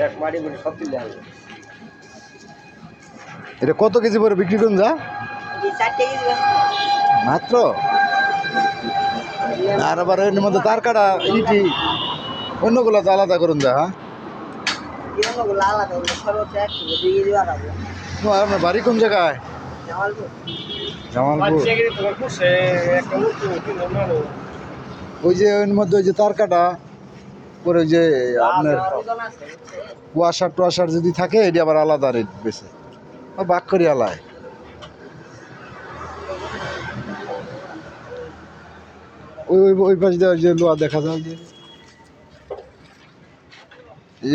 এক মাটি বলে সব তুলে আনলো। এটা কত কেজি পরে বিক্রি করুন যা? 4 কেজি দিবেন মাত্র। আর আবার এর মধ্যে তার কাটা ইটি অন্যগুলো তো আলাদা করুন যা। হ্যাঁ, অন্যগুলো আলাদা হলো সর্বোচ্চ 1 কিলো 2 কেজি বাড়াবো। আপনার বাড়ি কোন জায়গায়? জামালপুর। জামালপুর। একটা মূর্তি কিনলো ওই যে ওর মধ্যে ওই যে তার কাটা পরে ওই যে আপনার ওজন আছে ওয়াশার টোয়াশার যদি থাকে এটি আবার আলাদা রেট বেশি বাক করি আলায়। ওই ওই ওই পাশ দিয়ে যে লোহা দেখা যায় যে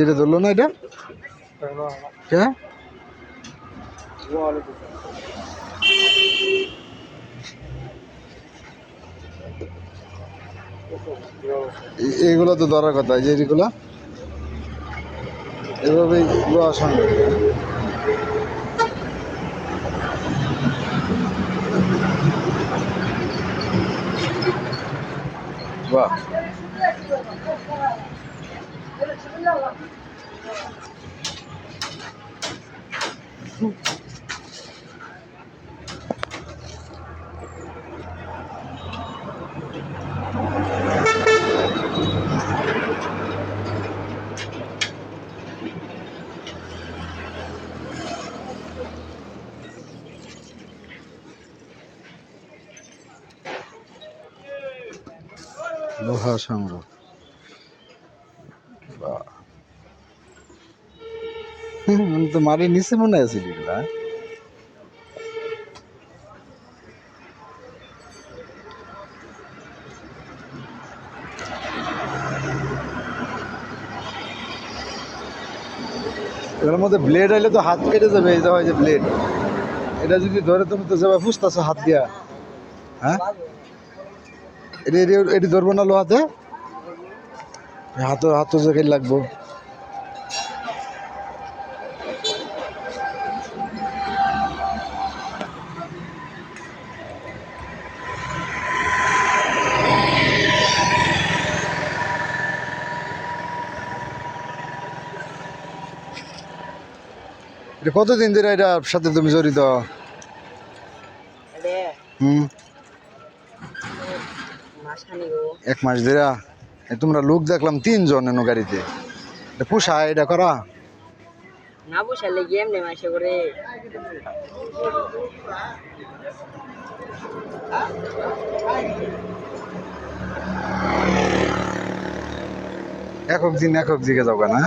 এটা ধরলো না এটা হ্যাঁ এইগুলো তো ধরার কথা যে এগুলো এভাবেই লোহা সঙ্গে বাহ লোহা সংগ্রহ তো মারি নিচে মনে আছে এগুলা এর মধ্যে ব্লেড আইলে তো হাত কেটে যাবে এই যে ব্লেড এটা যদি ধরে তুমি তো যাবে ফুসতেছো হাত দিয়া হ্যাঁ এটি ধরবো না লোহাতে হাত জায়গায় লাগবো এটা কতদিন ধরে এটার সাথে তুমি জড়িত? হুম 1 মাস ধরে তোমরা লোক দেখলাম 3 জন এনো গাড়িতে এটা পোষায় এটা করা না বসালে গেম নেই মাসে করে একক দিকে যাও না